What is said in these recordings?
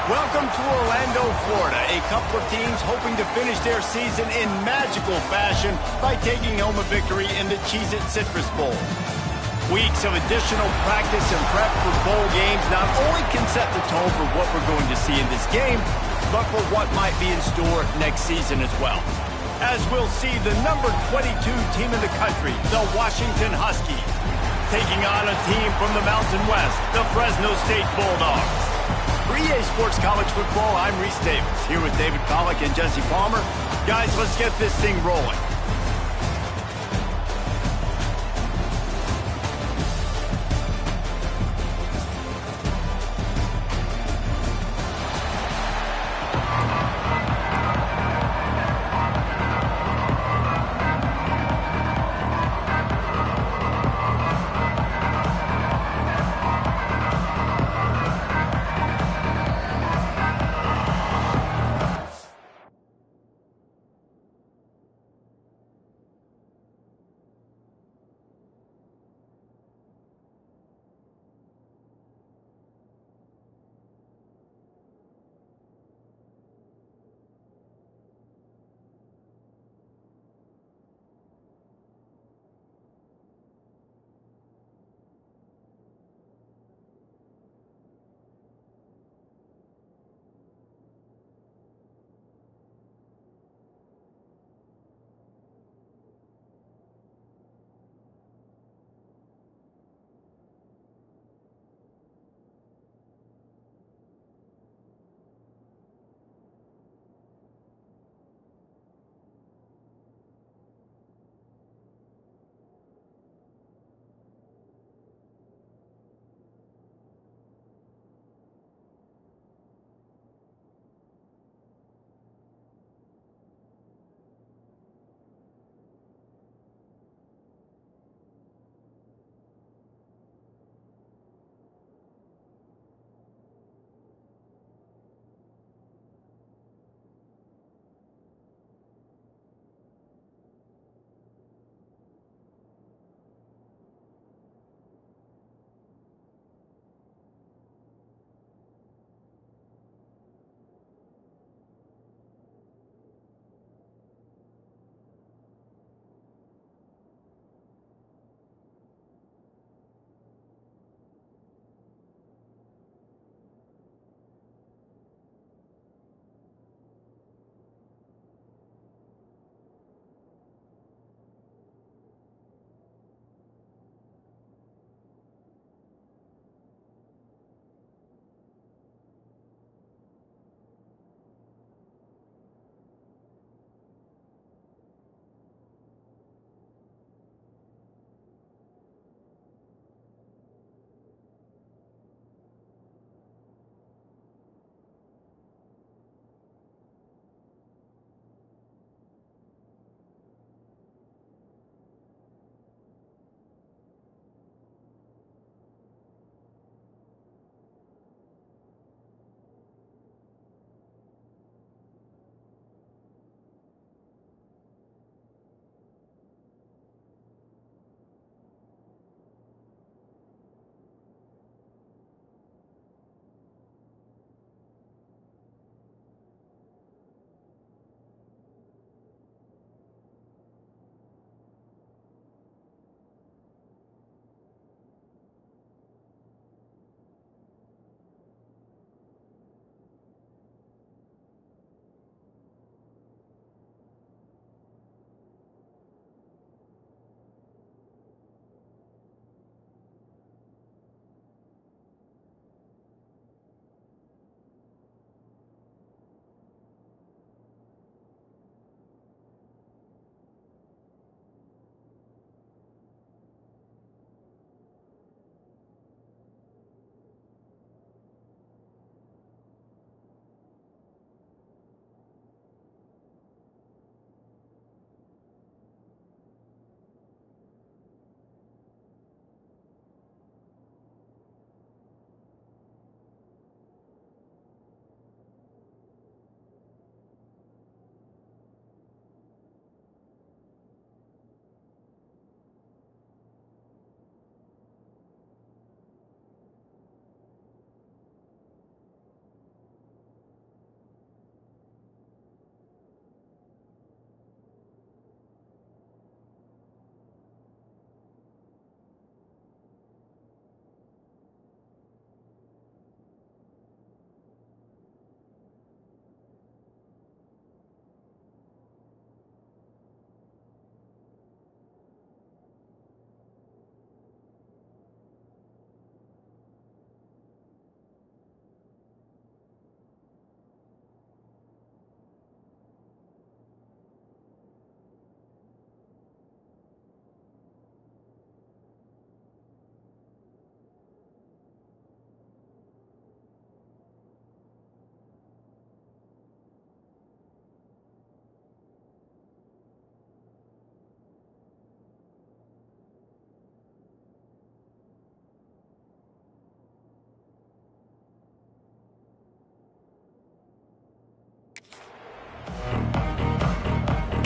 Welcome to Orlando, Florida, a couple of teams hoping to finish their season in magical fashion by taking home a victory in the Cheez-It Citrus Bowl. Weeks of additional practice and prep for bowl games not only can set the tone for what we're going to see in this game, but for what might be in store next season as well. As we'll see the number 22 team in the country, the Washington Huskies, taking on a team from the Mountain West, the Fresno State Bulldogs. For EA Sports College Football, I'm Reese Davis, here with David Pollack and Jesse Palmer. Guys, let's get this thing rolling.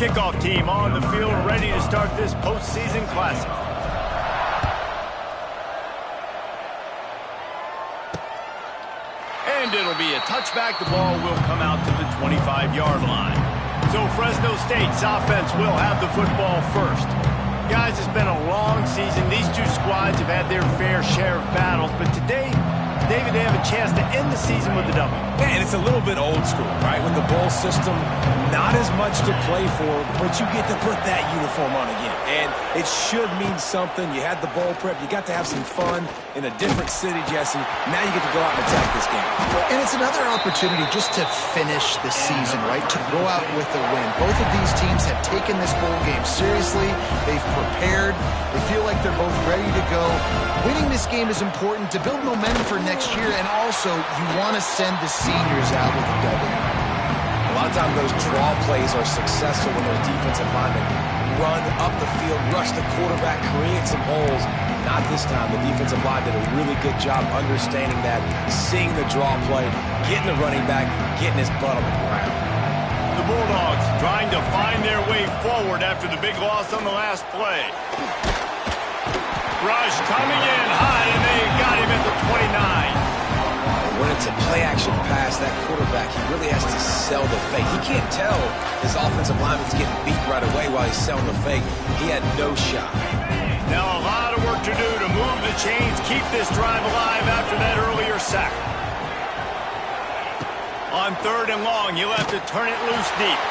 Kickoff team on the field, ready to start this postseason classic. And it'll be a touchback. The ball will come out to the 25-yard line. So Fresno State's offense will have the football first. Guys, it's been a long season. These two squads have had their fair share of battles, but today, David, they have a chance to end the season with a W. Yeah, and it's a little bit old school, right? With the bowl system, not as much to play for, but you get to put that uniform on again. And it should mean something. You had the bowl prep. You got to have some fun in a different city, Jesse. Now you get to go out and attack this game. And it's another opportunity just to finish the season, right? To go out with a win. Both of these teams have taken this bowl game seriously. They've prepared. They feel like they're both ready to go. Winning this game is important to build momentum for next year, and also you want to send the seniors out with a W. A lot of times those draw plays are successful when those defensive linemen run up the field, rush the quarterback, create some holes. Not this time. The defensive line did a really good job understanding that, seeing the draw play, getting the running back, getting his butt on the ground. The Bulldogs trying to find their way forward after the big loss on the last play. Rush coming in high, and they got him at the 29. When it's a play-action pass, that quarterback, he really has to sell the fake. He can't tell his offensive lineman's getting beat right away while he's selling the fake. He had no shot. Now a lot of work to do to move the chains, keep this drive alive after that earlier sack. On 3rd and long, you'll have to turn it loose deep.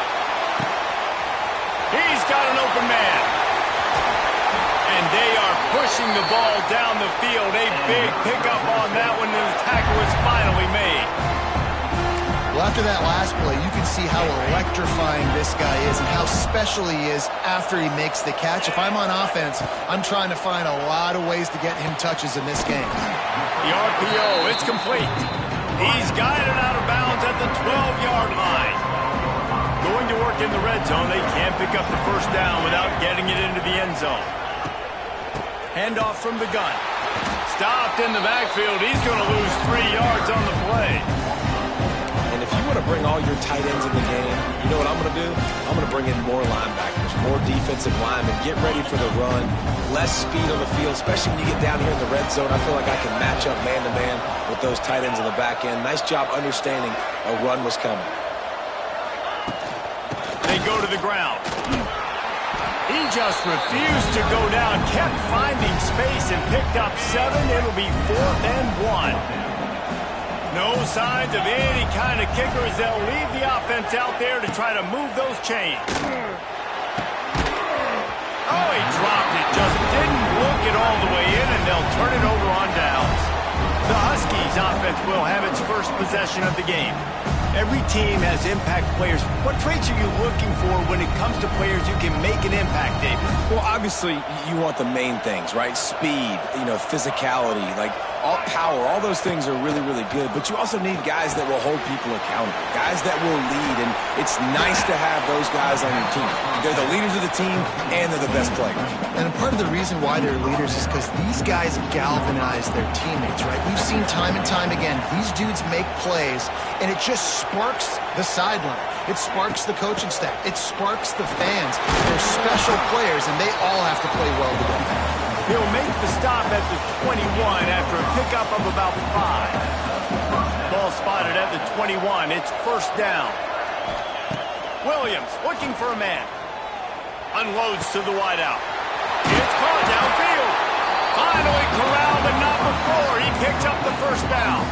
He's got an open man. And they are pushing the ball down the field. A big pickup on that one, and the tackle was finally made. Well, after that last play, you can see how electrifying this guy is and how special he is after he makes the catch. If I'm on offense, I'm trying to find a lot of ways to get him touches in this game. The RPO, it's complete. He's guided out of bounds at the 12-yard line. Going to work in the red zone. They can't pick up the first down without getting it into the end zone. Handoff from the gun. Stopped in the backfield. He's going to lose 3 yards on the play. And if you want to bring all your tight ends in the game, you know what I'm going to do? I'm going to bring in more linebackers, more defensive linemen, get ready for the run, less speed on the field, especially when you get down here in the red zone. I feel like I can match up man-to-man with those tight ends in the back end. Nice job understanding a run was coming. They go to the ground. He just refused to go down, kept finding space and picked up 7. It'll be 4th and 1. No signs of any kind of kicker as they'll leave the offense out there to try to move those chains. Oh, he dropped it, just didn't look it all the way in, and they'll turn it over on downs. The Huskies offense will have its first possession of the game. Every team has impact players. What traits are you looking for when it comes to players who can make an impact, David? Well, obviously, you want the main things, right? Speed, physicality, like all power, all those things are really, really good. But you also need guys that will hold people accountable, guys that will lead. And it's nice to have those guys on your team. They're the leaders of the team, and they're the best players. And part of the reason why they're leaders is because these guys galvanize their teammates, right? We've seen time and time again, these dudes make plays, and it just sparks the sideline. It sparks the coaching staff. It sparks the fans. They're special players, and they all have to play well together. He'll make the stop at the 21 after a pickup of about 5. Ball spotted at the 21. It's 1st down. Williams looking for a man. Unloads to the wideout. It's caught downfield. Finally corralled, but not before. He picks up the 1st down.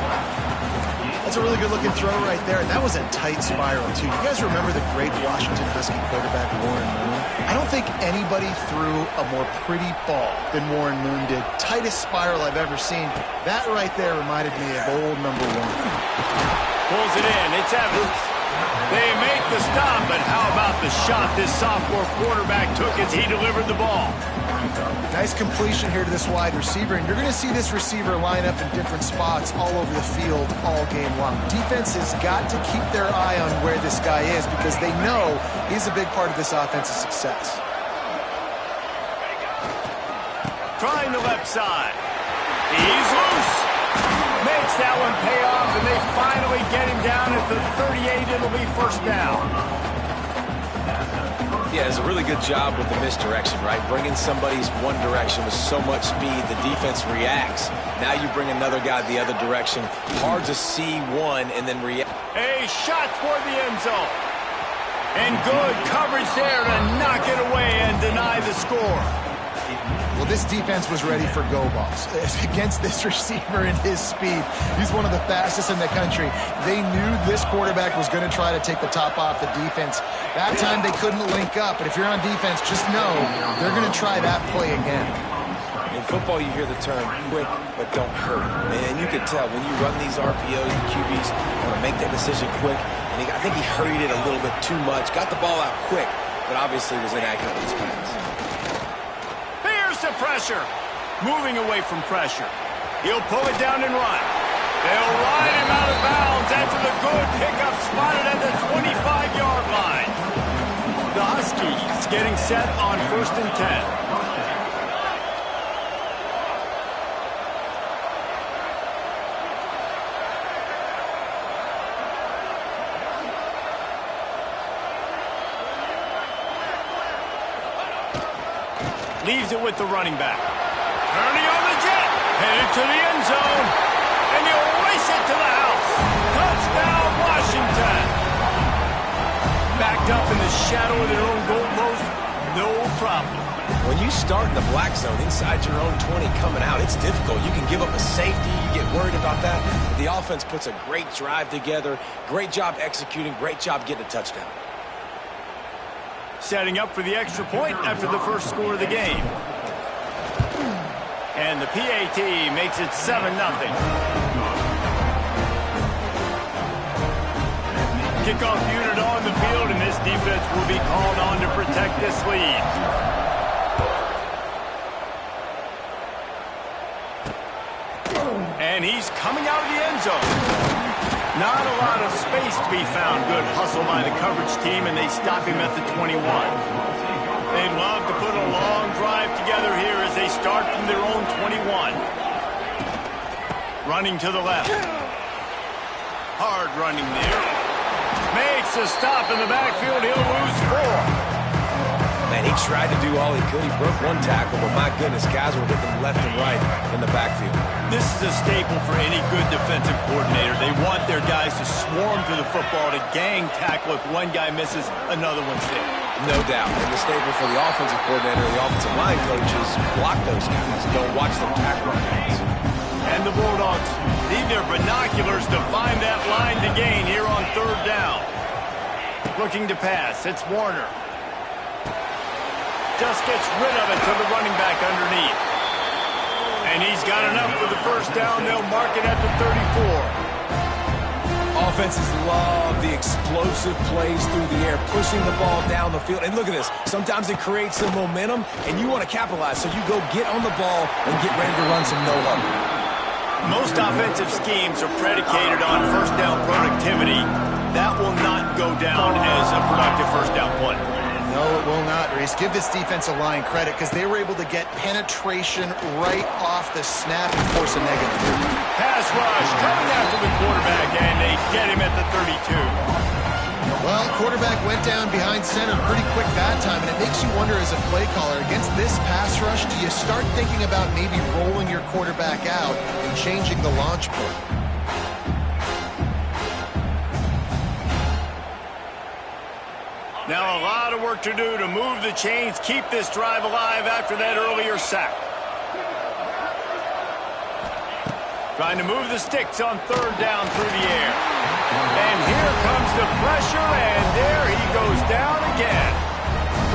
That's a really good-looking throw right there, and that was a tight spiral, too. You guys remember the great Washington Husky quarterback Warren Moon? I don't think anybody threw a more pretty ball than Warren Moon did. Tightest spiral I've ever seen. That right there reminded me of old number 1. Pulls it in. It's Evans. They make the stop, but how about the shot this sophomore quarterback took as he delivered the ball? Nice completion here to this wide receiver, and you're going to see this receiver line up in different spots all over the field all game long. Defense has got to keep their eye on where this guy is because they know he's a big part of this offense's success. Trying the left side. He's loose. Makes that one pay off, and they finally get him down at the 38. It'll be 1st down. Yeah, it's a really good job with the misdirection, right? Bringing somebody's one direction with so much speed, the defense reacts. Now you bring another guy the other direction. Hard to see one and then react. A shot toward the end zone. And good coverage there to knock it away and deny the score. Well, this defense was ready for go balls. Against this receiver and his speed, he's one of the fastest in the country. They knew this quarterback was going to try to take the top off the defense. That time they couldn't link up, but if you're on defense, just know they're going to try that play again. In football, you hear the term quick, but don't hurry. And you can tell when you run these RPOs, the QBs want to make that decision quick. And I think he hurried it a little bit too much, got the ball out quick, but obviously was inaccurate in his pass. The pressure. Moving away from pressure. He'll pull it down and run. They'll ride him out of bounds after the good pickup spotted at the 25-yard line. The Huskies getting set on 1st and 10. Leaves it with the running back. Turning on the jet. Headed to the end zone. And he'll race it to the house. Touchdown, Washington. Backed up in the shadow of their own goal post. No problem. When you start in the black zone inside your own 20 coming out, it's difficult. You can give up a safety. You get worried about that. The offense puts a great drive together. Great job executing. Great job getting a touchdown. Setting up for the extra point after the first score of the game. And the PAT makes it 7-0. Kickoff unit on the field, and this defense will be called on to protect this lead. And he's coming out of the end zone. Not a lot of space to be found. Good hustle by the coverage team, and they stop him at the 21. They'd love to put a long drive together here as they start from their own 21. Running to the left. Hard running there. Makes a stop in the backfield. He'll lose 4. Man, he tried to do all he could. He broke one tackle, but my goodness, guys were hitting him left and right in the backfield. This is a staple for any good defensive coordinator. They want their guys to swarm to the football, to gang tackle. If one guy misses, another one's there. No doubt. And the staple for the offensive coordinator, the offensive line coaches, block those guys. Don't watch them tackle our guys. And the Bulldogs need their binoculars to find that line to gain here on 3rd down. Looking to pass. It's Warner. Just gets rid of it to the running back underneath. And he's got enough for the first down. They'll mark it at the 34. Offenses love the explosive plays through the air, pushing the ball down the field. And look at this. Sometimes it creates some momentum, and you want to capitalize. So you go get on the ball and get ready to run some no-huddle. Most offensive schemes are predicated on first down productivity. That will not go down as a productive first down play. No, it will not, Reese. Give this defensive line credit because they were able to get penetration right off the snap and force a negative. Pass rush coming after the quarterback, and they get him at the 32. Well, quarterback went down behind center pretty quick that time, and it makes you wonder as a play caller, against this pass rush, do you start thinking about maybe rolling your quarterback out and changing the launch point? Now a lot of work to do to move the chains, keep this drive alive after that earlier sack. Trying to move the sticks on 3rd down through the air. And here comes the pressure, and there he goes down again.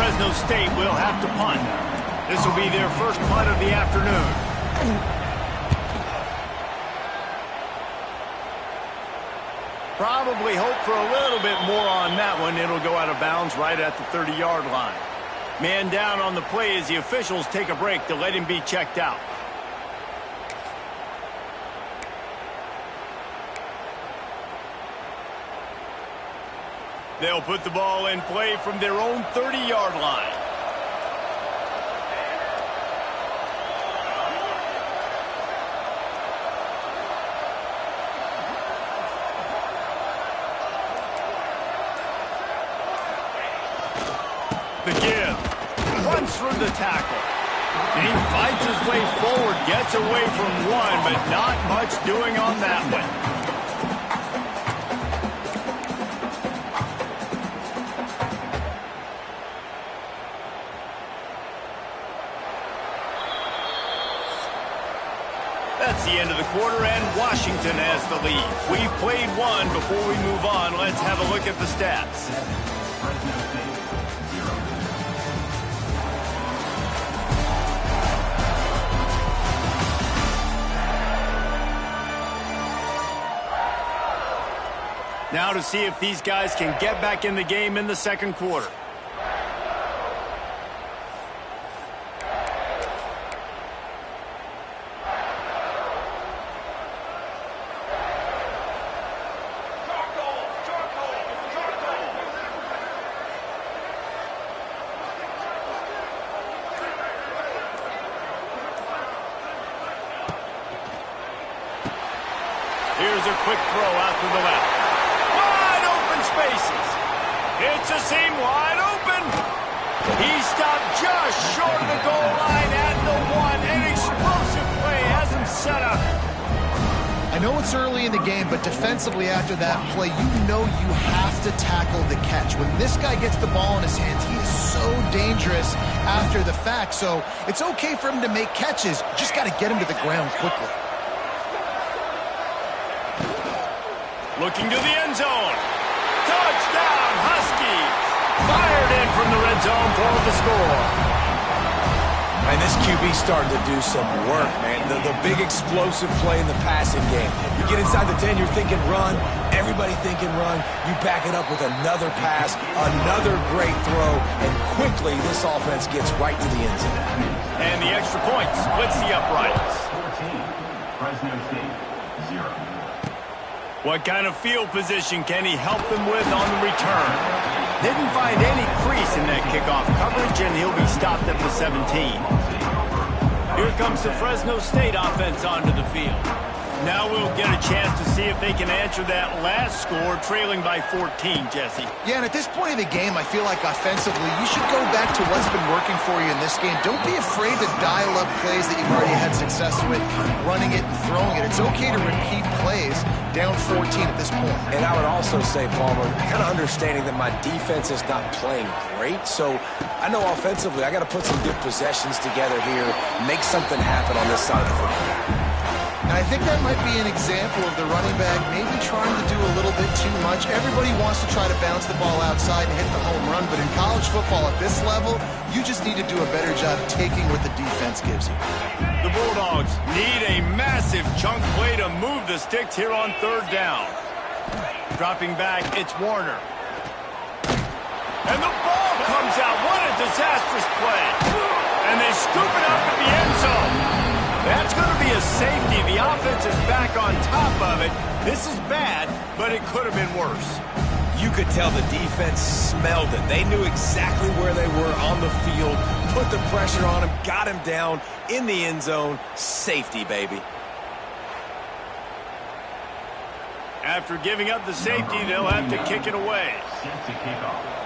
Fresno State will have to punt. This will be their first punt of the afternoon. Probably hope for a little bit more on that one. It'll go out of bounds right at the 30-yard line. Man down on the play as the officials take a break to let him be checked out. They'll put the ball in play from their own 30-yard line. The give. Runs through the tackle. And he fights his way forward, gets away from one, but not much doing on that one. That's the end of the quarter, and Washington has the lead. We've played one. Before we move on, let's have a look at the stats. Now to see if these guys can get back in the game in the second quarter. Here's a quick throw out to the left. Wide open spaces. It's a seam wide open. He stopped just short of the goal line at the one. An explosive play has him set up. I know it's early in the game, but defensively after that play, you know you have to tackle the catch. When this guy gets the ball in his hands, he is so dangerous after the fact. So it's okay for him to make catches. You just got to get him to the ground quickly. Looking to the end zone. Touchdown, Huskies. Fired in from the red zone for the score. And this QB starting to do some work, man. The big explosive play in the passing game. You get inside the 10, you're thinking run. Everybody thinking run. You back it up with another pass, another great throw, and quickly this offense gets right to the end zone. And the extra point splits the uprights. 14, Fresno State, 0. What kind of field position can he help them with on the return? Didn't find any crease in that kickoff coverage, and he'll be stopped at the 17. Here comes the Fresno State offense onto the field. Now we'll get a chance to see if they can answer that last score, trailing by 14, Jesse. Yeah, and at this point of the game, I feel like offensively, you should go back to what's been working for you in this game. Don't be afraid to dial up plays that you've already had success with, running it and throwing it. It's okay to repeat plays down 14 at this point. And I would also say, Palmer, kind of understanding that my defense is not playing great, so I know offensively I got to put some good possessions together here, make something happen on this side of the football. And I think that might be an example of the running back maybe trying to do a little bit too much. Everybody wants to try to bounce the ball outside and hit the home run, but in college football at this level, you just need to do a better job taking what the defense gives you. The Bulldogs need a massive chunk play to move the sticks here on third down. Dropping back, it's Warner. And the ball comes out. What a disastrous play. And they scoop it up in the end zone. That's going to be a safety. The offense is back on top of it. This is bad, but it could have been worse. You could tell the defense smelled it. They knew exactly where they were on the field, put the pressure on him, got him down in the end zone. Safety, baby. After giving up the safety, they'll have to kick it away. Set to kick off.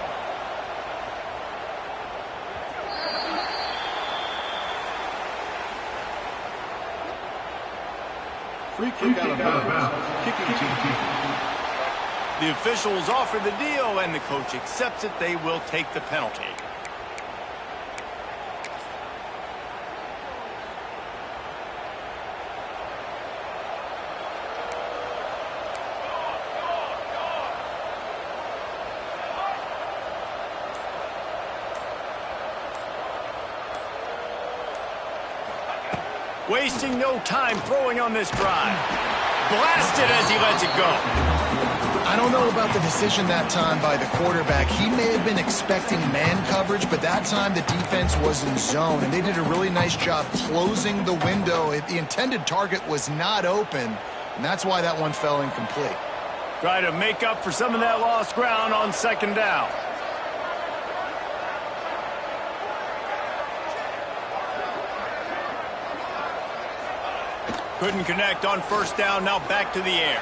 Free kick out of bounds. Kicking team. The officials offer the deal, and the coach accepts it. They will take the penalty. Wasting no time throwing on this drive. Blasted as he lets it go. I don't know about the decision that time by the quarterback. He may have been expecting man coverage, but that time the defense was in zone, and they did a really nice job closing the window. The intended target was not open, and that's why that one fell incomplete. Try to make up for some of that lost ground on second down. Couldn't connect on first down, now back to the air.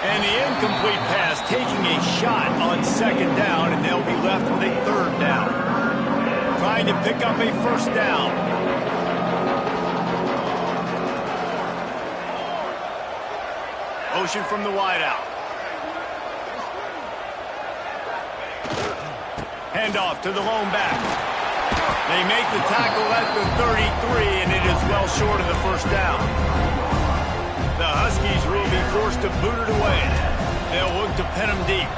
And the incomplete pass taking a shot on second down, and they'll be left with a third down. Trying to pick up a first down. Motion from the wideout. Handoff to the lone back. They make the tackle at the 33, and it is well short of the first down. The Huskies will be forced to boot it away. They'll look to pin them deep.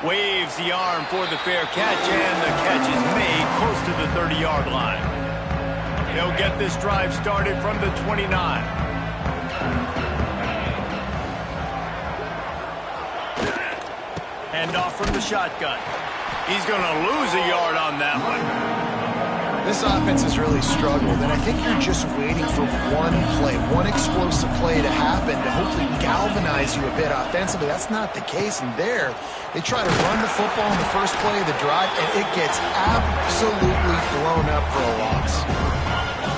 Waves the arm for the fair catch, and the catch is made close to the 30-yard line. They'll get this drive started from the 29. Handoff from the shotgun. He's going to lose a yard on that one. This offense has really struggled, and I think you're just waiting for one play, one explosive play to happen to hopefully galvanize you a bit offensively. That's not the case, and there, they try to run the football in the first play of the drive, and it gets absolutely blown up for a loss.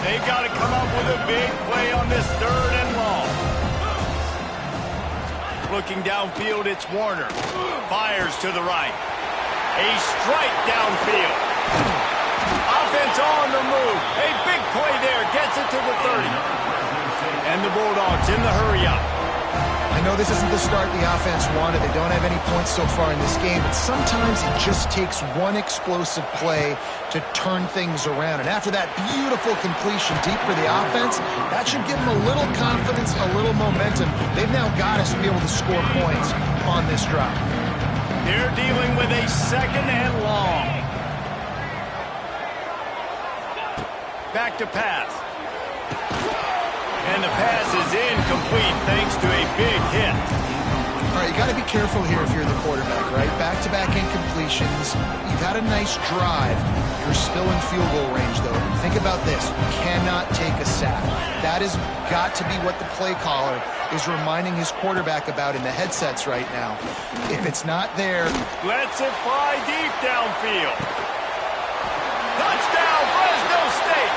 They got to come up with a big play on this third and long. Looking downfield, it's Warner. Fires to the right. A strike downfield. Offense on the move. A big play there. Gets it to the 30. And the Bulldogs in the hurry-up. I know this isn't the start the offense wanted. They don't have any points so far in this game, but sometimes it just takes one explosive play to turn things around. And after that beautiful completion deep for the offense, that should give them a little confidence, a little momentum. They've now got us to be able to score points on this drive. They're dealing with a second and long. Back to pass. And the pass is incomplete thanks to a big hit. All right, you got to be careful here if you're the quarterback, right? Back-to-back incompletions. You've had a nice drive. You're still in field goal range, though. Think about this. You cannot take a sack. That has got to be what the play caller is reminding his quarterback about in the headsets right now. If it's not there... Lets it fly deep downfield. Touchdown, Fresno State!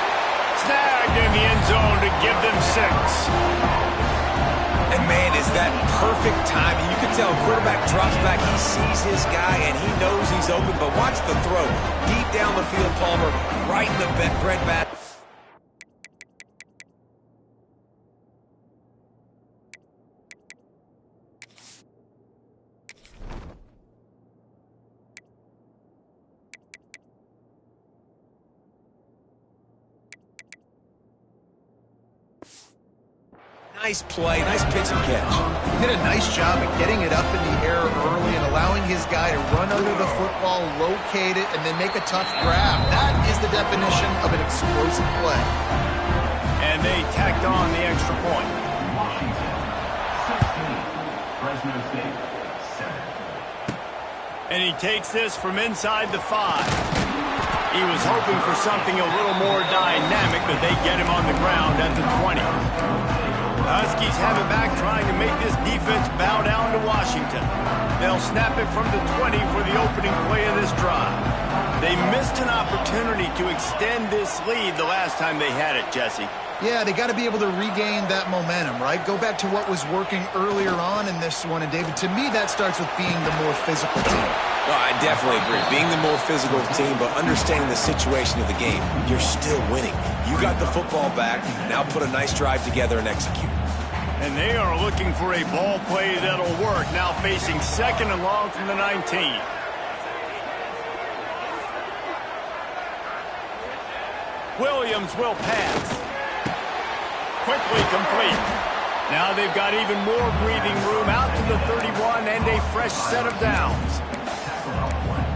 Snagged in the end zone to give them 6. And, man, is that perfect timing. You can tell quarterback drops back. He sees his guy, and he knows he's open. But watch the throw. Deep down the field, Palmer, right in the breadbasket. Nice play, nice pitch and catch. He did a nice job of getting it up in the air early and allowing his guy to run under the football, locate it, and then make a tough grab. That is the definition of an explosive play. And they tacked on the extra point. Washington, 16. Fresno State, 7. And he takes this from inside the 5. He was hoping for something a little more dynamic, but they get him on the ground at the 20. The Huskies have it back, trying to make this defense bow down to Washington. They'll snap it from the 20 for the opening play of this drive. They missed an opportunity to extend this lead the last time they had it, Jesse. Yeah, they got to be able to regain that momentum, right? Go back to what was working earlier on in this one. And, David, to me, that starts with being the more physical team. Well, I definitely agree. Being the more physical team, but understanding the situation of the game, you're still winning. You got the football back. Now put a nice drive together and execute. And they are looking for a ball play that'll work. Now facing second and long from the 19. Williams will pass. Quickly complete. Now they've got even more breathing room out to the 31 and a fresh set of downs.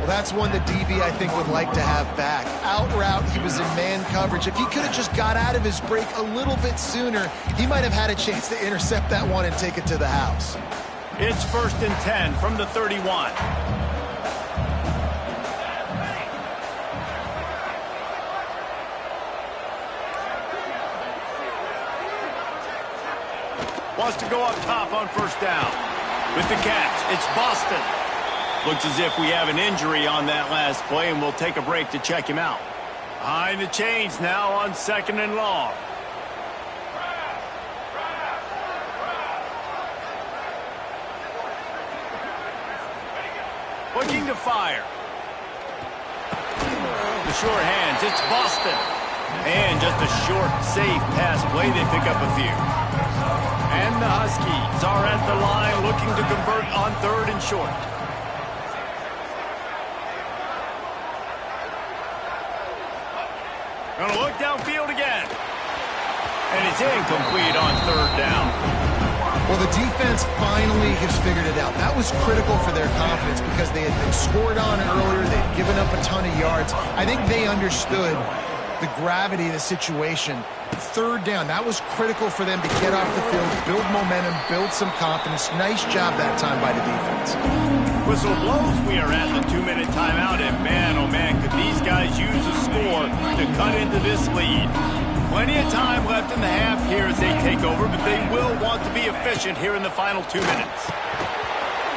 Well, that's one that DB, I think, would like to have back. Out route, he was in man coverage. If he could have just got out of his break a little bit sooner, he might have had a chance to intercept that one and take it to the house. It's 1st and 10 from the 31. Wants to go up top on first down. With the catch, it's Boston. Looks as if we have an injury on that last play, and we'll take a break to check him out. Behind the chains now on second and long. looking to fire. The short hands, it's Boston. And just a short, safe pass play, they pick up a few. And the Huskies are at the line looking to convert on 3rd and short. Gonna look downfield again. And it's incomplete on 3rd down. Well, the defense finally has figured it out. That was critical for their confidence because they had been scored on earlier. They'd given up a ton of yards. I think they understood the gravity of the situation. 3rd down, that was critical for them to get off the field, build momentum, build some confidence. Nice job that time by the defense. Whistle blows. We are at the 2-minute timeout, and man, oh man, could these guys use a score to cut into this lead. Plenty of time left in the half here as they take over, but they will want to be efficient here in the final 2 minutes.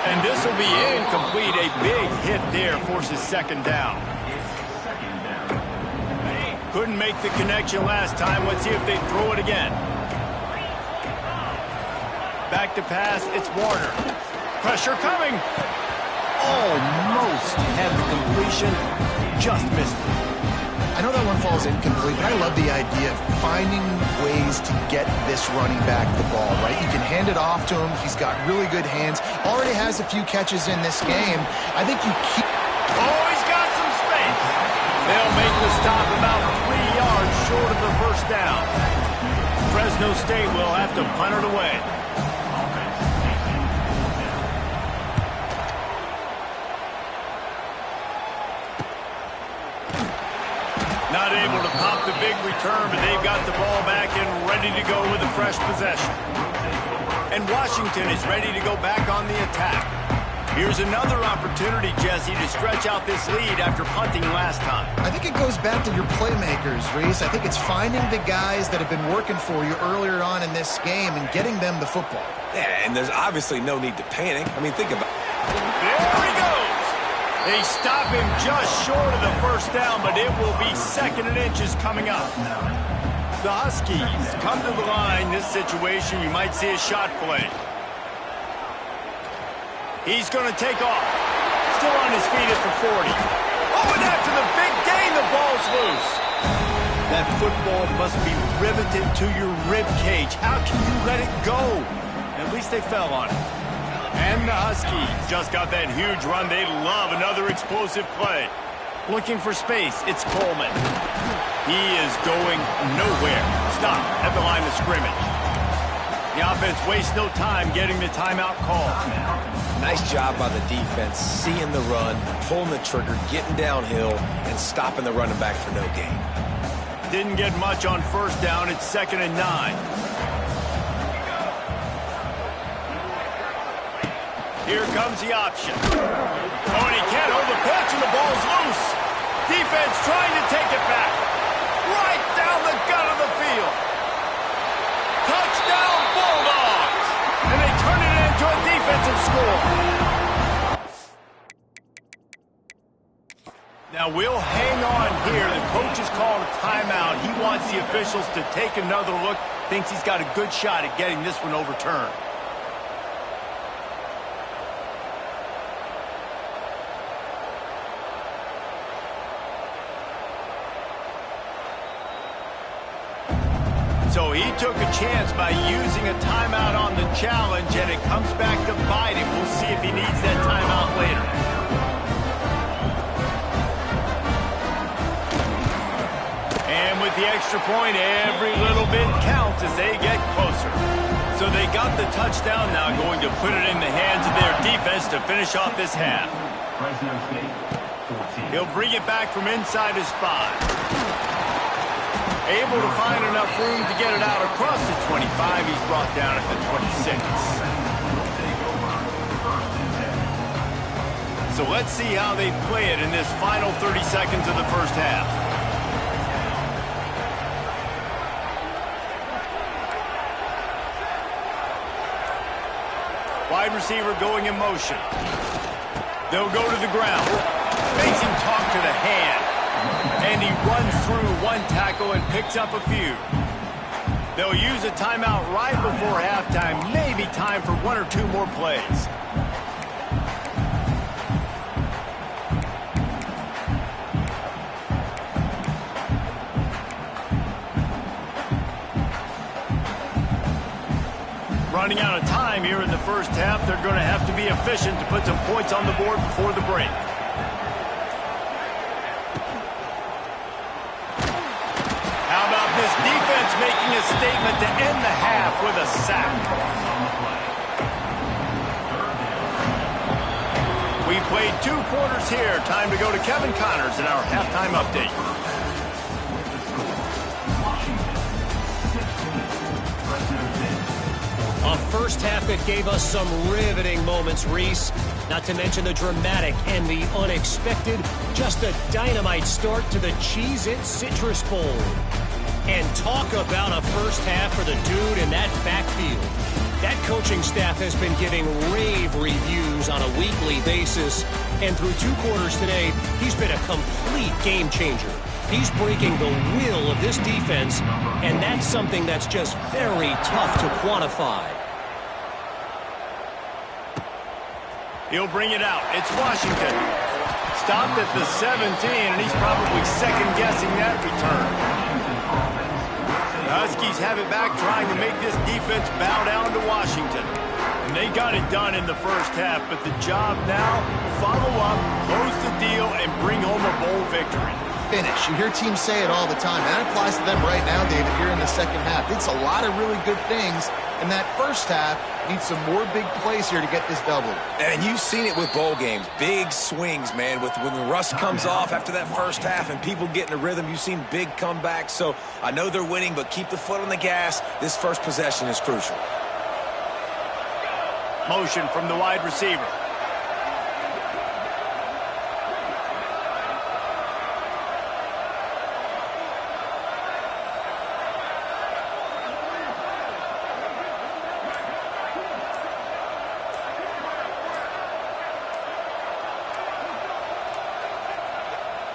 And this will be incomplete. A big hit there forces 2nd down. Couldn't make the connection last time. Let's see if they throw it again. Back to pass. It's Warner. Pressure coming. Almost had the completion. Just missed it. I know that one falls incomplete, but I love the idea of finding ways to get this running back the ball, right? You can hand it off to him. He's got really good hands. Already has a few catches in this game. I think you keep... Oh, he's got some space. They'll make the stop about 3 yards short of the 1st down. Fresno State will have to punt it away. Not able to pop the big return, but they've got the ball back and ready to go with a fresh possession. And Washington is ready to go back on the attack. Here's another opportunity, Jesse, to stretch out this lead after punting last time. I think it goes back to your playmakers, Reese. I think it's finding the guys that have been working for you earlier on in this game and getting them the football. Yeah, and there's obviously no need to panic. I mean, think about it. There he goes. They stop him just short of the 1st down, but it will be 2nd and inches coming up. The Huskies come to the line. This situation, you might see a shot play. He's going to take off. Still on his feet at the 40. Oh, and after the big gain, the ball's loose. That football must be riveted to your rib cage. How can you let it go? At least they fell on it. And the Huskies just got that huge run. They love another explosive play. Looking for space, it's Coleman. He is going nowhere. Stop at the line of scrimmage. The offense wastes no time getting the timeout called. Nice job by the defense, seeing the run, pulling the trigger, getting downhill, and stopping the running back for no gain. Didn't get much on 1st down. It's 2nd and 9. Here comes the option. Oh, and he can't hold the pitch, and the ball's loose. Defense trying to take it back. Right down the gut of the field. Touchdown, Bulldogs! And they turn it into a defensive score. Now we'll hang on here. The coach has called a timeout. He wants the officials to take another look. Thinks he's got a good shot at getting this one overturned. So he took a chance by using a timeout on the challenge, and it comes back to bite him. We'll see if he needs that timeout later. And with the extra point, every little bit counts as they get closer. So they got the touchdown now, going to put it in the hands of their defense to finish off this half. Fresno State, 14. He'll bring it back from inside his 5. Able to find enough room to get it out across the 25. He's brought down at the 26. So let's see how they play it in this final 30 seconds of the 1st half. Wide receiver going in motion. They'll go to the ground. Makes him talk to the hand. And he runs through one tackle and picks up a few. They'll use a timeout right before halftime. Maybe time for 1 or 2 more plays. Running out of time here in the first half. They're going to have to be efficient to put some points on the board before the break. How about this defense making a statement to end the half with a sack? We played 2 quarters here. Time to go to Kevin Connors in our halftime update. A first half that gave us some riveting moments, Reese. Not to mention the dramatic and the unexpected. Just a dynamite start to the Cheez-It Citrus Bowl. And talk about a first half for the dude in that backfield. That coaching staff has been giving rave reviews on a weekly basis. And through 2 quarters today, he's been a complete game changer. He's breaking the will of this defense, and that's something that's just very tough to quantify. He'll bring it out. It's Washington. Stopped at the 17, and he's probably second-guessing that return. The Huskies have it back, trying to make this defense bow down to Washington. And they got it done in the first half, but the job now, follow up, close the deal, and bring home a bowl victory. Finish. You hear teams say it all the time, and that applies to them right now, David, here in the second half. It's a lot of really good things in that first half. Needs some more big plays here to get this double. And you've seen it with bowl games. Big swings, man. When the rust comes off after that first half and people get in a rhythm, you've seen big comebacks. So I know they're winning, but keep the foot on the gas. This first possession is crucial. Motion from the wide receiver.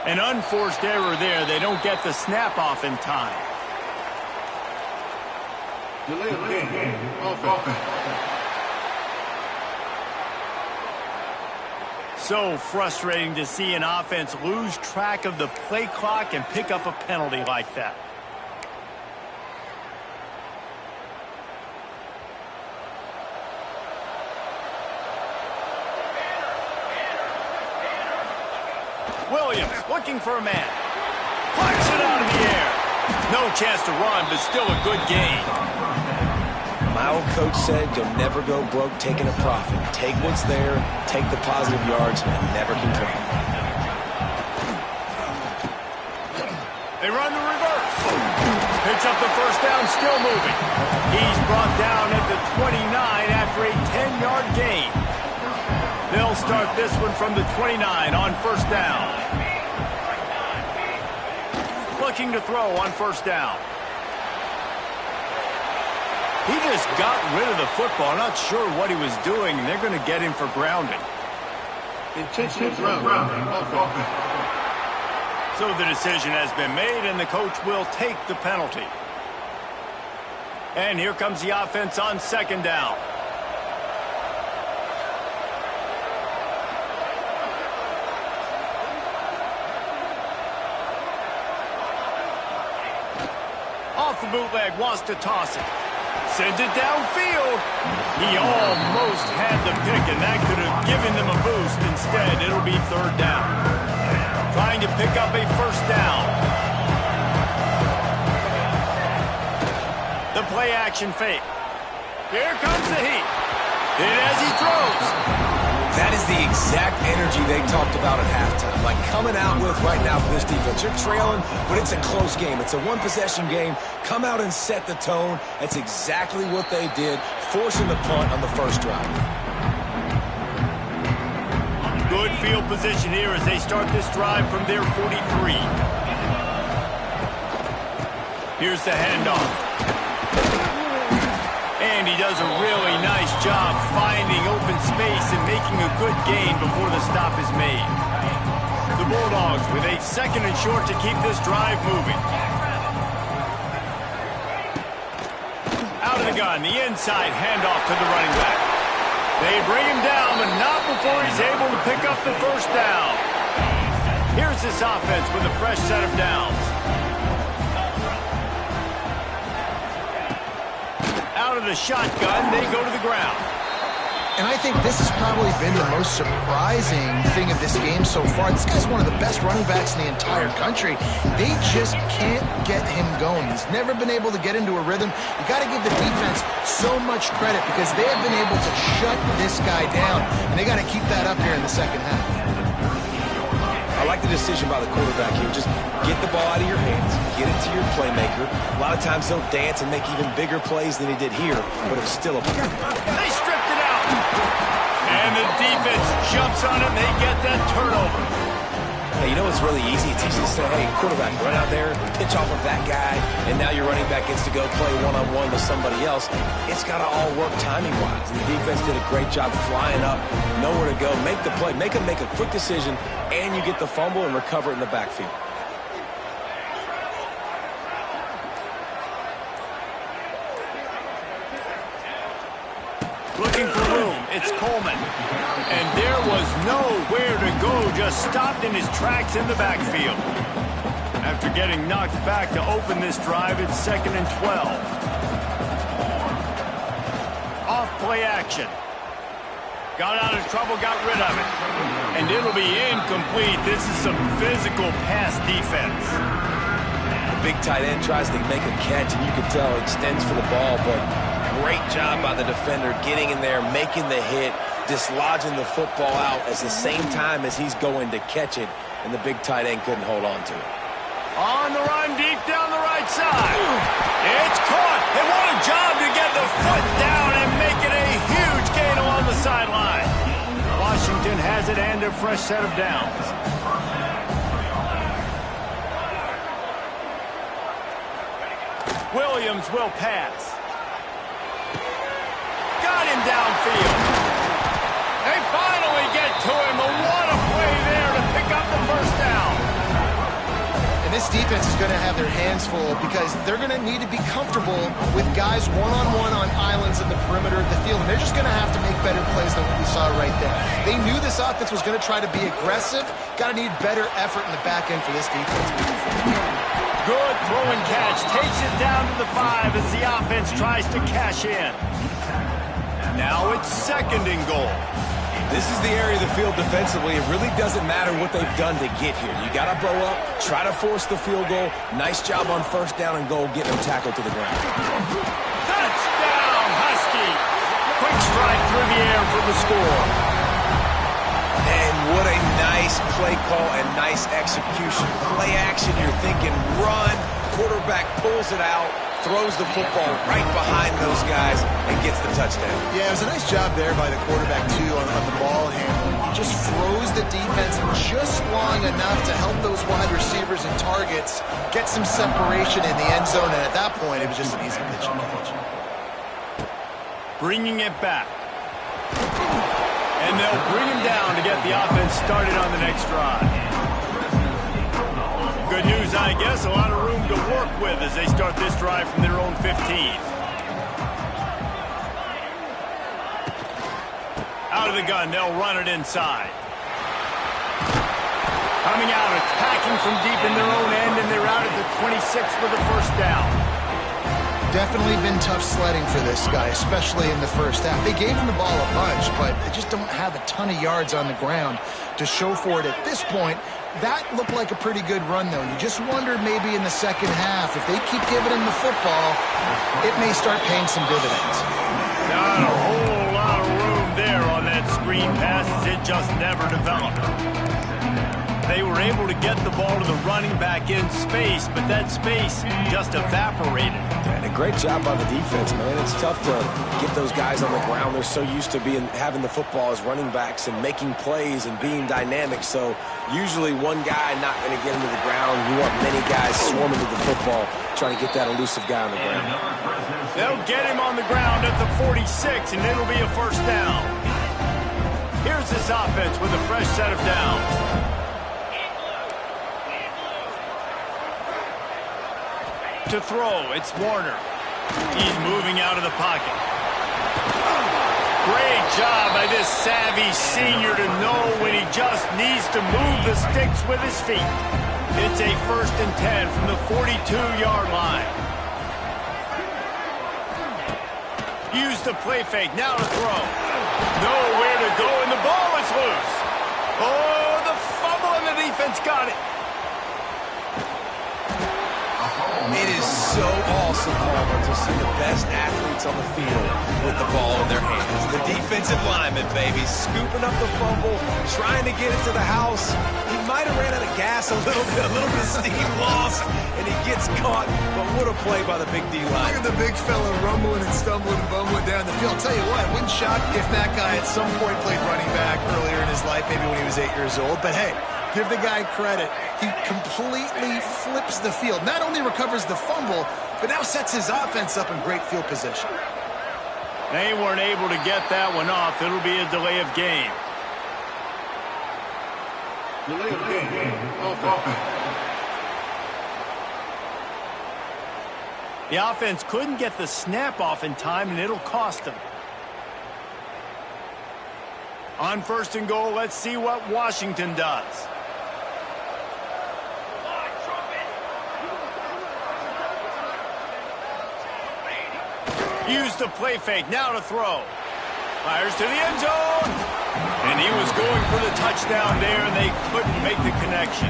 An unforced error there. They don't get the snap off in time. Delay of game. Offense. So frustrating to see an offense lose track of the play clock and pick up a penalty like that. Williams looking for a man. Flies it out of the air. No chance to run, but still a good gain. My old coach said you'll never go broke taking a profit. Take what's there, take the positive yards, and never complain. They run the reverse. Picks up the first down, still moving. He's brought down at the 29 after a 10-yard gain. They'll start this one from the 29 on first down. Looking to throw on first down. He just got rid of the football. Not sure what he was doing. They're going to get him for grounding. Intentional grounding. So the decision has been made, and the coach will take the penalty. And here comes the offense on second down. Off the bootleg, wants to toss it. Sends it downfield. He almost had the pick, and that could have given them a boost. Instead, it'll be third down. Trying to pick up a first down. The play action fake. Here comes the heat. And as he throws. That is the exact energy they talked about at halftime. Like coming out with right now for this defense. You're trailing, but it's a close game. It's a one-possession game. Come out and set the tone. That's exactly what they did, forcing the punt on the first drive. Good field position here as they start this drive from their 43. Here's the handoff. And he does a really nice job finding open space and making a good gain before the stop is made. The Bulldogs with a second and short to keep this drive moving. Out of the gun, the inside handoff to the running back. They bring him down, but not before he's able to pick up the first down. Here's this offense with a fresh set of downs. Out of the shotgun. They go to the ground. And I think this has probably been the most surprising thing of this game so far. This guy's one of the best running backs in the entire country. They just can't get him going. He's never been able to get into a rhythm. You got to give the defense so much credit because they have been able to shut this guy down, and they got to keep that up here in the second half. I like the decision by the quarterback here. Just get the ball out of your hands, get it to your playmaker. A lot of times they'll dance and make even bigger plays than he did here, but it's still a... They stripped it out. And the defense jumps on it, and they get that turnover. Hey, you know what's really easy? It's easy to say, hey, quarterback, run out there, pitch off of that guy, and now your running back gets to go play one-on-one with somebody else. It's got to all work timing-wise. The defense did a great job flying up, nowhere to go, make the play, make them make a quick decision, and you get the fumble and recover it in the backfield. Looking for room, it's Coleman. And there was nowhere to go, just stopped in his tracks in the backfield. After getting knocked back to open this drive, it's 2nd and 12. Off play action. Got out of trouble, got rid of it. And it'll be incomplete. This is some physical pass defense. The big tight end tries to make a catch, and you can tell he extends for the ball, but great job by the defender getting in there, making the hit, dislodging the football out at the same time as he's going to catch it, and the big tight end couldn't hold on to it. On the run, deep down the right side. It's caught. And what a job to get the foot down and make it a huge gain along the sideline. Washington has it and a fresh set of downs. Williams will pass. Got him downfield. They finally get to him. What a play there to pick up the first down. And this defense is going to have their hands full because they're going to need to be comfortable with guys one-on-one on islands in the perimeter of the field. And they're just going to have to make better plays than what we saw right there. They knew this offense was going to try to be aggressive. Got to need better effort in the back end for this defense. Good throw and catch. Takes it down to the 5 as the offense tries to cash in. Now it's 2nd and goal. This is the area of the field defensively. It really doesn't matter what they've done to get here. You got to blow up, try to force the field goal. Nice job on 1st down and goal, getting them tackled to the ground. Touchdown, Husky. Quick strike through the air for the score. And what a nice play call and nice execution. Play action, you're thinking run. Quarterback pulls it out, throws the football right behind those guys, and gets the touchdown. Yeah, it was a nice job there by the quarterback, too, on the ball handling. He just froze the defense just long enough to help those wide receivers and targets get some separation in the end zone, and at that point, it was just an easy pitch and catch. Bringing it back. And they'll bring him down to get the offense started on the next drive. Good news, I guess, a lot of room to work with as they start this drive from their own 15. Out of the gun, they'll run it inside. Coming out, attacking from deep in their own end, and they're out at the 26 with a 1st down. Definitely been tough sledding for this guy, especially in the first half. They gave him the ball a bunch, but they just don't have a ton of yards on the ground to show for it at this point. That looked like a pretty good run, though. You just wonder maybe in the second half, if they keep giving him the football, it may start paying some dividends. Not a whole lot of room there on that screen pass as it just never developed. They were able to get the ball to the running back in space, but that space just evaporated. And a great job by the defense, man. It's tough to get those guys on the ground. They're so used to having the football as running backs and making plays and being dynamic. So usually one guy not going to get into the ground. You want many guys swarming to the football, trying to get that elusive guy on the ground. They'll get him on the ground at the 46, and it'll be a 1st down. Here's this offense with a fresh set of downs. To throw, it's Warner. He's moving out of the pocket. Great job by this savvy senior to know when he just needs to move the sticks with his feet. It's a 1st and 10 from the 42-yard line. Use the play fake, now to throw. Nowhere to go, and the ball is loose. Oh, the fumble, and the defense got it. It is so awesome, Palmer, to see the best athletes on the field with the ball in their hands. The defensive lineman, baby, scooping up the fumble, trying to get it to the house. He might have ran out of gas a little bit of steam lost, and he gets caught. But what a play by the big D line. Look at the big fella rumbling and stumbling and bumbling down the field. I'll tell you what, it wouldn't shock if that guy at some point played running back earlier in his life, maybe when he was 8 years old. But hey, give the guy credit. He completely flips the field. Not only recovers the fumble, but now sets his offense up in great field position. They weren't able to get that one off. It'll be a delay of game. Delay of game. Offense. The offense couldn't get the snap off in time, and it'll cost them. On 1st and goal, let's see what Washington does. Use the play fake, now to throw. Fires to the end zone. And he was going for the touchdown there, and they couldn't make the connection.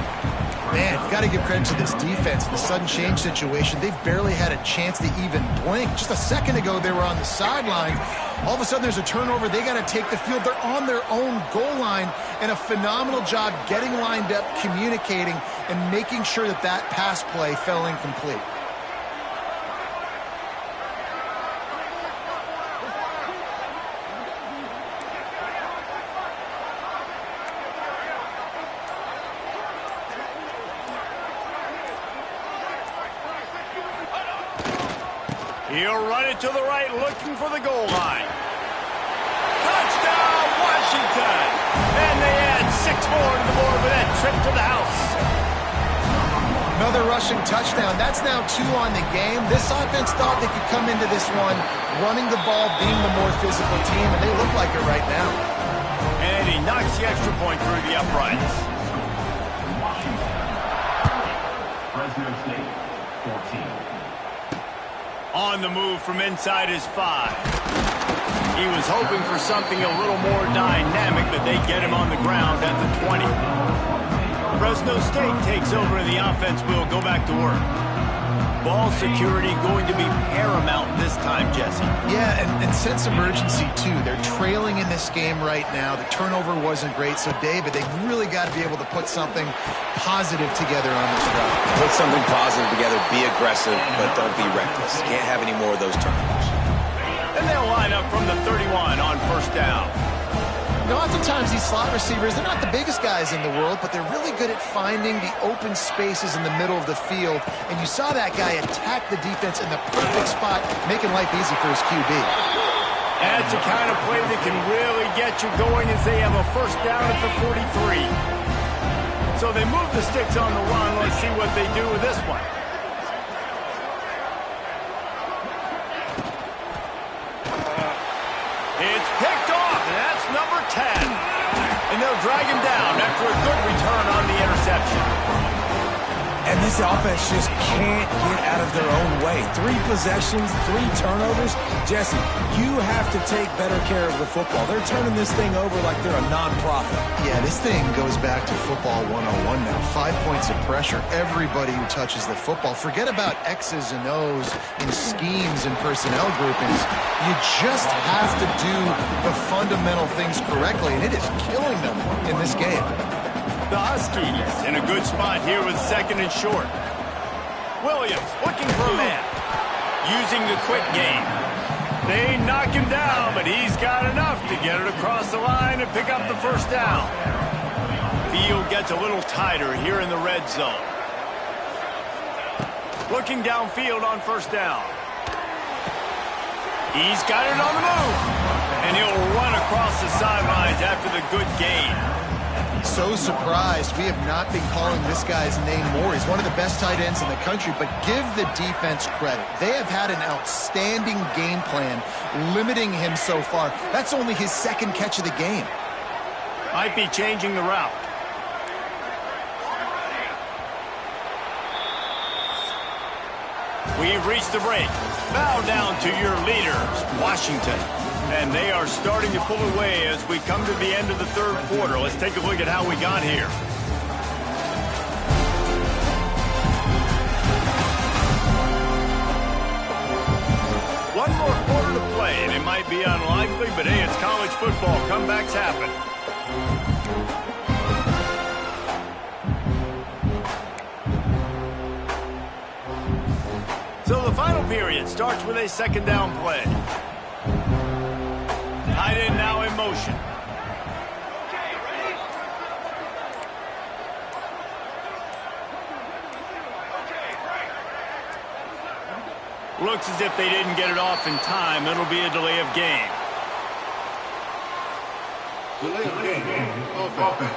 Man, you got to give credit to this defense. In the sudden change situation, they've barely had a chance to even blink. Just a second ago, they were on the sideline. All of a sudden, there's a turnover. They got to take the field. They're on their own goal line, and a phenomenal job getting lined up, communicating, and making sure that that pass play fell incomplete. He'll run it to the right, looking for the goal line. Touchdown, Washington! And they add 6 more to the board with that trip to the house. Another rushing touchdown. That's now 2 on the game. This offense thought they could come into this one running the ball, being the more physical team, and they look like it right now. And he knocks the extra point through the uprights. Fresno State, 14. On the move from inside his 5. He was hoping for something a little more dynamic, but they get him on the ground at the 20. Fresno State takes over and the offense will go back to work. Ball security going to be paramount this time, Jesse. Yeah, and sense emergency, too. They're trailing in this game right now. The turnover wasn't great, so David, they really got to be able to put something positive together on this drive. Put something positive together, be aggressive, but don't be reckless. Can't have any more of those turnovers. And they'll line up from the 31 on 1st down. You know, oftentimes these slot receivers, they're not the biggest guys in the world, but they're really good at finding the open spaces in the middle of the field. And you saw that guy attack the defense in the perfect spot, making life easy for his QB. That's the kind of play that can really get you going as they have a 1st down at the 43. So they move the sticks on the run. Let's see what they do with this one. It's picked off, and that's number 10. And they'll drag him down after a good return on the interception. And this offense just can't get out of their own way. 3 possessions, 3 turnovers. Jesse, you have to take better care of the football. They're turning this thing over like they're a nonprofit. Yeah, this thing goes back to football 101 now. 5 points of pressure. Everybody who touches the football. Forget about X's and O's in schemes and personnel groupings. You just have to do the fundamental things correctly, and it is killing them in this game. The Huskies in a good spot here with 2nd and short. Williams looking for a man. Using the quick game. They knock him down, but he's got enough to get it across the line and pick up the 1st down. Field gets a little tighter here in the red zone. Looking downfield on 1st down. He's got it on the move. And he'll run across the sidelines after the good gain. So surprised we have not been calling this guy's name more. He's one of the best tight ends in the country, but give the defense credit. They have had an outstanding game plan limiting him so far. That's only his 2nd catch of the game. Might be changing the route. We've reached the break. Bow down to your leaders, Washington. And they are starting to pull away as we come to the end of the third quarter. Let's take a look at how we got here. One more quarter to play, and it might be unlikely, but hey, it's college football. Comebacks happen. So the final period starts with a second down play. Tight end now in motion. Looks as if they didn't get it off in time. It'll be a delay of game. Delay of game. Offense.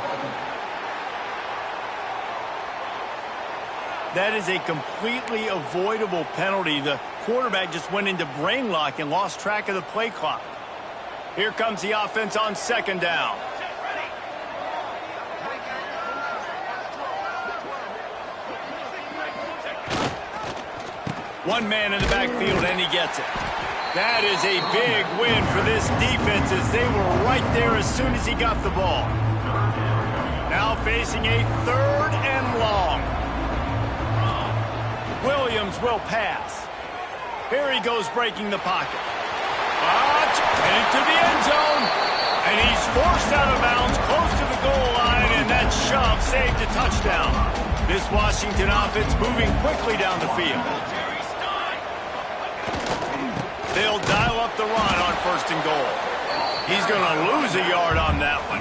That is a completely avoidable penalty. The quarterback just went into brain lock and lost track of the play clock. Here comes the offense on second down. One man in the backfield, and he gets it. That is a big win for this defense as they were right there as soon as he got the ball. Now facing a third and long. Williams will pass. Here he goes breaking the pocket. Heading to the end zone. And he's forced out of bounds close to the goal line, and that shove saved a touchdown. This Washington offense moving quickly down the field. They'll dial up the run on first and goal. He's going to lose a yard on that one.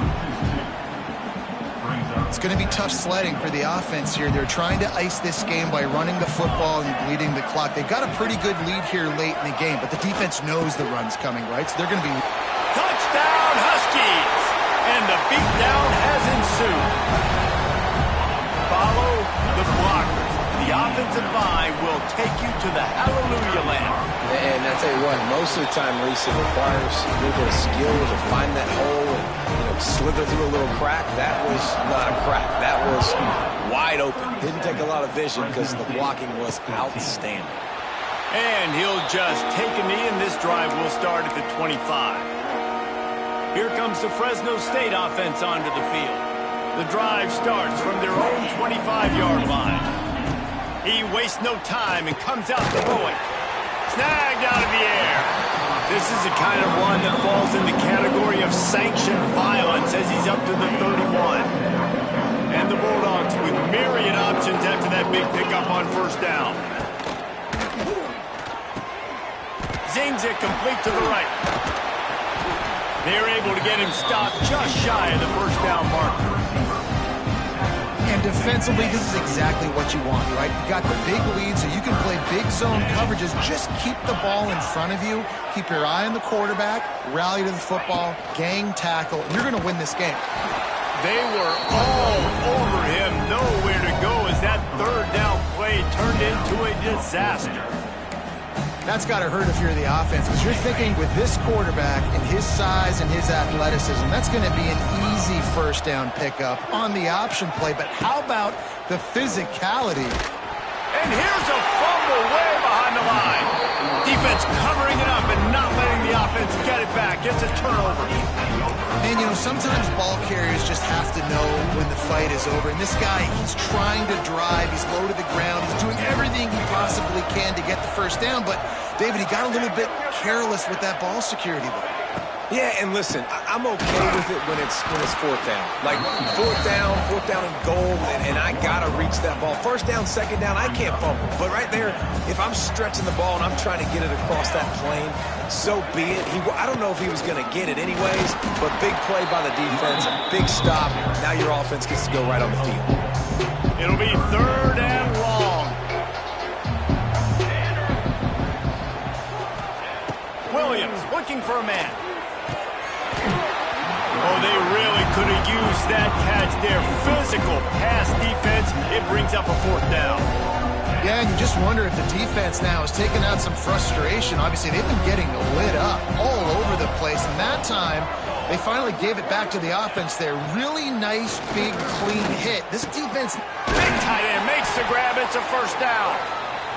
It's going to be tough sledding for the offense here. They're trying to ice this game by running the football and bleeding the clock. They've got a pretty good lead here late in the game, but the defense knows the run's coming, right? So they're going to be... Touchdown, Huskies! And the beatdown has ensued. Follow the blockers. The offensive line will take you to the hallelujah land. And I tell you what, most of the time, Reese, it requires a little bit of skill to find that hole and slither through a little crack. That was not a crack. That was wide open. Didn't take a lot of vision because the blocking was outstanding. And he'll just take a knee, and this drive will start at the 25. Here comes the Fresno State offense onto the field. The drive starts from their own 25-yard line. He wastes no time and comes out to throw it. Snagged out of the air. This is the kind of run that falls in the category of sanctioned violence as he's up to the 31. And the Bulldogs with myriad options after that big pickup on first down. Zings it complete to the right. They're able to get him stopped just shy of the first down marker. And defensively, this is exactly what you want, right? You got the big lead, so you can play big zone coverages. Just keep the ball in front of you. Keep your eye on the quarterback. Rally to the football. Gang tackle. And you're going to win this game. They were all over him. Nowhere to go as that third down play turned into a disaster. That's got to hurt if you're the offense, because you're thinking with this quarterback and his size and his athleticism, that's going to be an easy first down pickup on the option play. But how about the physicality? And here's a fumble way behind the line. Defense covering it up and not letting the offense get it back. Gets a turnover. And, you know, sometimes ball carriers just have to know when the fight is over. And this guy, he's trying to drive. He's low to the ground. He's doing everything he possibly can to get the first down. But, David, he got a little bit careless with that ball security, though. Yeah, and listen, I'm okay with it when it's fourth down. Like, fourth down and goal, and I got to reach that ball. First down, second down, I can't fumble. But right there, if I'm stretching the ball and I'm trying to get it across that plane, so be it. I don't know if he was going to get it anyways, but big play by the defense, big stop. Now your offense gets to go right on the field. It'll be third and long. Williams looking for a man. Oh, they really could have used that catch there. Physical pass defense. It brings up a fourth down. Yeah, and you just wonder if the defense now is taking out some frustration. Obviously, they've been getting lit up all over the place. And that time, they finally gave it back to the offense there. Really nice, big, clean hit. This defense... Big tight end makes the grab. It's a first down.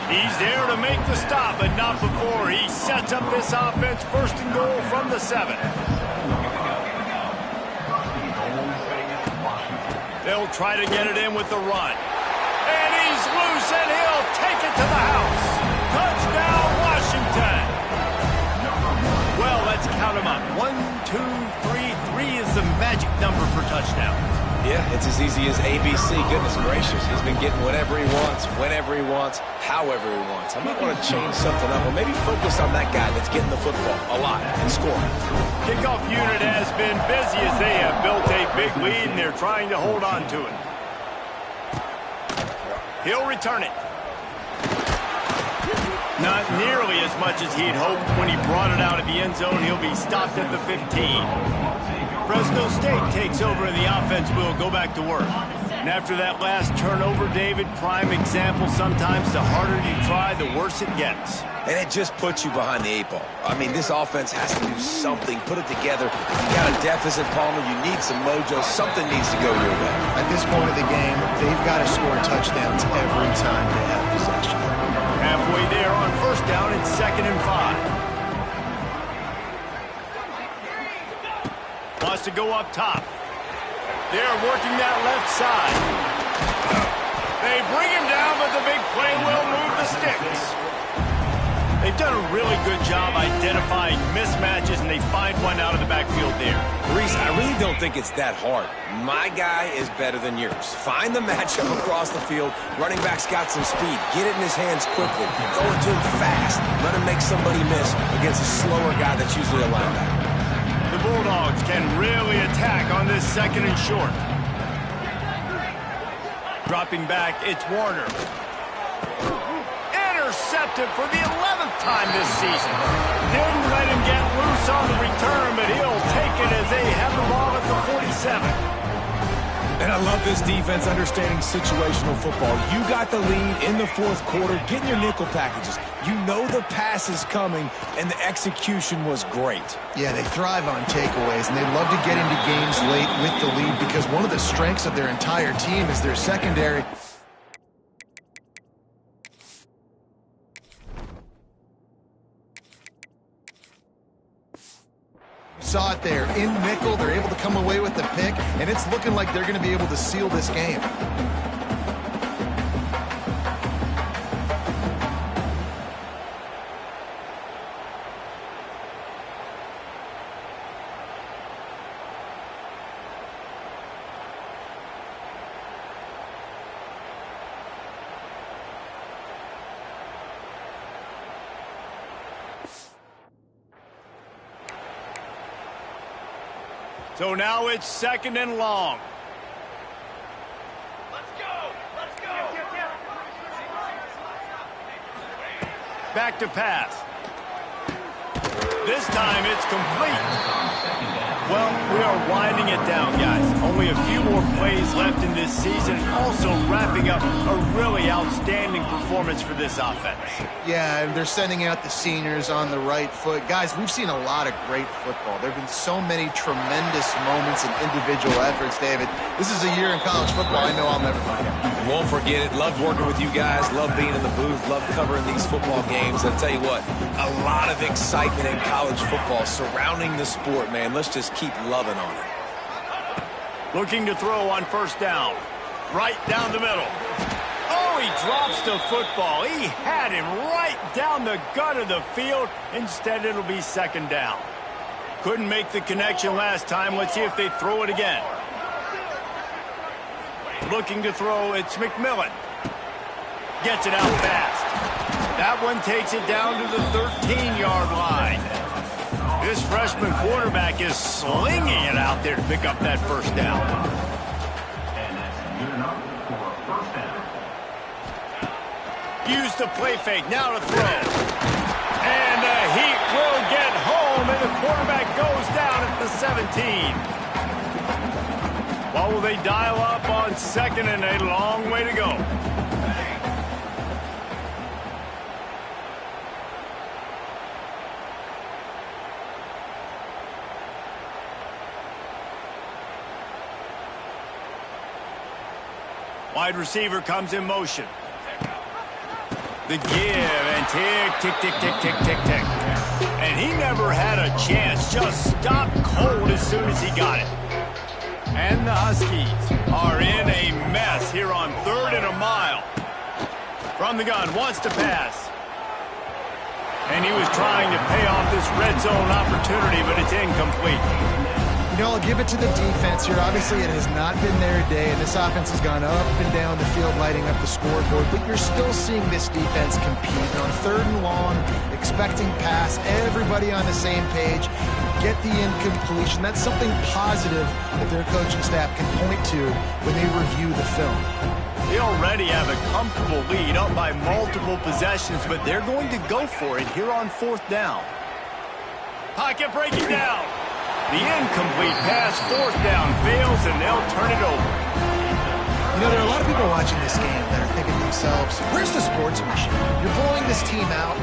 He's there to make the stop, but not before. He sets up this offense first and goal from the 7. They'll try to get it in with the run. And he's loose, and he'll take it to the house. Touchdown, Washington. Well, let's count them up. 1, 2, 3. 3 is the magic number for touchdown. Yeah, it's as easy as ABC. Goodness gracious. He's been getting whatever he wants, whenever he wants, however he wants. I might want to change something up or maybe focus on that guy that's getting the football a lot and scoring. Kickoff unit has been busy as they have built a big lead, and they're trying to hold on to it. He'll return it. Not nearly as much as he'd hoped when he brought it out of the end zone. He'll be stopped at the 15. Fresno State takes over, and the offense will go back to work. And after that last turnover, David, prime example, sometimes the harder you try, the worse it gets. And it just puts you behind the 8 ball. I mean, this offense has to do something, put it together. You got a deficit, Palmer. You need some mojo. Something needs to go your way. At this point of the game, they've got to score touchdowns every time they have possession. Halfway there on first down, it's 2nd and 5. Wants to go up top. They're working that left side. They bring him down, but the big play will move the sticks. They've done a really good job identifying mismatches, and they find one out of the backfield there. Reese, I really don't think it's that hard. My guy is better than yours. Find the matchup across the field. Running back's got some speed. Get it in his hands quickly. Throw it to him fast. Let him make somebody miss against a slower guy that's usually a linebacker. The Bulldogs can really attack on this 2nd and short. Dropping back, it's Warner. Intercepted for the 11th time this season. Didn't let him get loose on the return, but he'll take it as they have the ball at the 47. And I love this defense understanding situational football. You got the lead in the 4th quarter. Get in your nickel packages. You know the pass is coming, and the execution was great. Yeah, they thrive on takeaways, and they love to get into games late with the lead because one of the strengths of their entire team is their secondary. Saw it there in nickel. They're able to come away with the pick, and it's looking like they're going to be able to seal this game. So now it's 2nd and long. Let's go! Let's go! Back to pass. This time it's complete. Well, we are winding it down, guys. Only a few more plays left in this season, also wrapping up a really outstanding performance for this offense. Yeah, and they're sending out the seniors on the right foot. Guys, we've seen a lot of great football. There have been so many tremendous moments and individual efforts, David. This is a year in college football I know I'll never forget. Won't forget it. Loved working with you guys. Loved being in the booth. Loved covering these football games. I'll tell you what, a lot of excitement in college football surrounding the sport, man. Let's just keep loving on it. Looking to throw on first down. Right down the middle. Oh, he drops the football. He had him right down the gut of the field. Instead, it'll be 2nd down. Couldn't make the connection last time. Let's see if they throw it again. Looking to throw, it's McMillan. Gets it out fast. That one takes it down to the 13-yard line. This freshman quarterback is slinging it out there to pick up that first down. And that's good enough for a first down. Use the play fake, now to throw. And the Heat will get home, and the quarterback goes down at the 17. Well, will they dial up on 2nd and a long way to go? Wide receiver comes in motion. The give and tick, tick, tick, tick, tick, tick, tick. And he never had a chance. Just stopped cold as soon as he got it. And the Huskies are in a mess here on 3rd and a mile. From the gun, wants to pass. And he was trying to pay off this red zone opportunity, but it's incomplete. You know, I'll give it to the defense here. Obviously, it has not been their day, and this offense has gone up and down the field, lighting up the scoreboard. But you're still seeing this defense compete. On 3rd and long, expecting pass, everybody on the same page, get the incompletion. That's something positive that their coaching staff can point to when they review the film. They already have a comfortable lead, up by multiple possessions, but they're going to go for it here on 4th down. Pocket breaking down. The incomplete pass, 4th down, fails, and they'll turn it over. You know, there are a lot of people watching this game that are thinking to themselves, where's the sportsmanship? You're blowing this team out.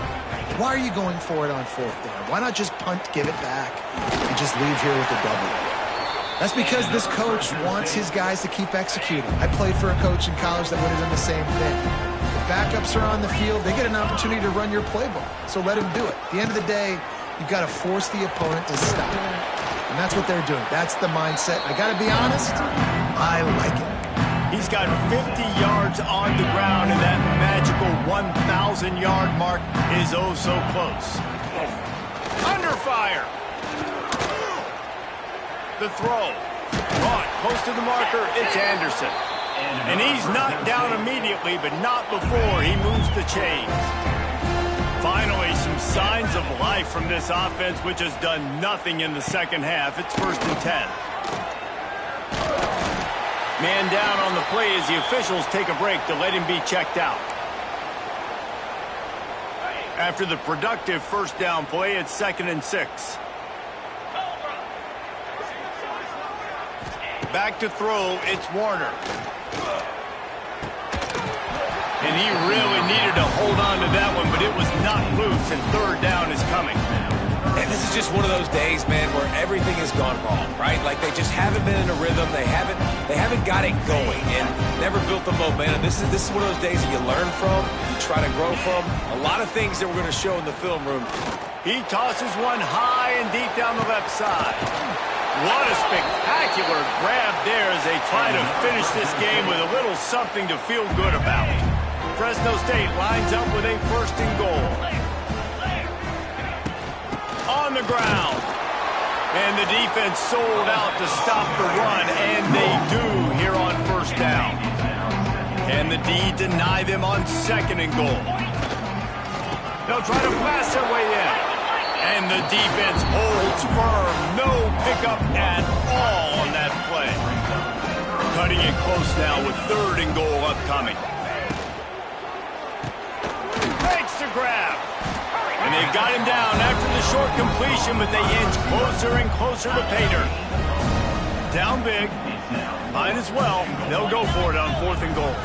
Why are you going for it on 4th down? Why not just punt, give it back, and just leave here with a W? That's because this coach wants his guys to keep executing. I played for a coach in college that would have done the same thing. The backups are on the field. They get an opportunity to run your playbook, so let him do it. At the end of the day, you've got to force the opponent to stop. And that's what they're doing. That's the mindset. I got to be honest, I like it. He's got 50 yards on the ground, and that magical 1,000-yard mark is oh so close. Under fire. The throw. Caught close to the marker. It's Anderson. And he's knocked down immediately, but not before he moves the chains. Finally, some signs of life from this offense, which has done nothing in the second half. It's 1st and 10. Man down on the play as the officials take a break to let him be checked out. After the productive 1st down play, it's 2nd and 6. Back to throw, it's Warner. And he really needed to hold on to that one, but it was not loose, and 3rd down is coming. And this is just one of those days, man, where everything has gone wrong, right? Like they just haven't been in a rhythm. They haven't got it going and never built the momentum. This is one of those days that you learn from, you try to grow from. A lot of things that we're going to show in the film room. He tosses one high and deep down the left side. What a spectacular grab there as they try to finish this game with a little something to feel good about. Fresno State lines up with a 1st and goal. On the ground. And the defense sold out to stop the run, and they do here on 1st down. Can the D deny them on 2nd and goal? They'll try to pass their way in. And the defense holds firm. No pickup at all on that play. Cutting it close now with 3rd and goal upcoming. Makes the grab. And they've got him down after the short completion, but they inch closer and closer to pay dirt. Down big. Might as well. They'll go for it on 4th and goal.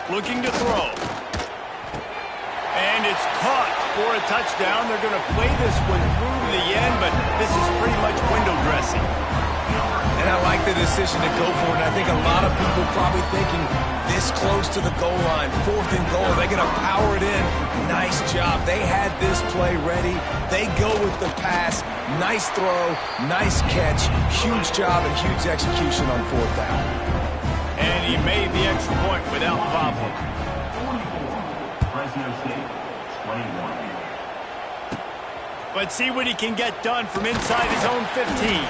Looking to throw. And it's caught for a touchdown. They're going to play this one through to the end, but this is pretty much window dressing. And I like the decision to go for it. And I think a lot of people probably thinking this close to the goal line, 4th and goal, they're going to power it in. Nice job. They had this play ready. They go with the pass. Nice throw, nice catch. Huge job and huge execution on 4th down. And he made the extra point without problem. Fresno State, 21. But see what he can get done from inside his own 15.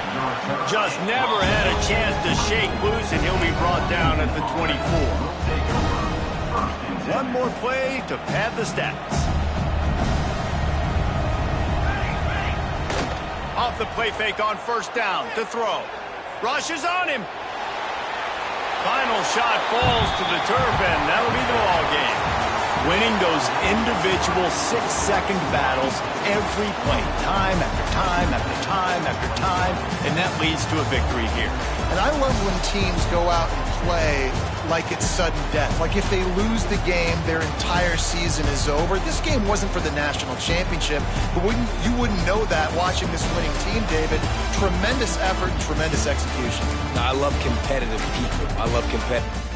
Just never had a chance to shake loose, and he'll be brought down at the 24. One more play to pad the stats. Off the play fake on 1st down to throw. Rushes on him. Final shot falls to the turf, and that'll be the ball game. Winning those individual 6-second battles every play, time after time after time after time, and that leads to a victory here. And I love when teams go out and play like it's sudden death. Like if they lose the game, their entire season is over. This game wasn't for the national championship, but you wouldn't know that watching this winning team, David. Tremendous effort, tremendous execution. I love competitive people. I love competitive.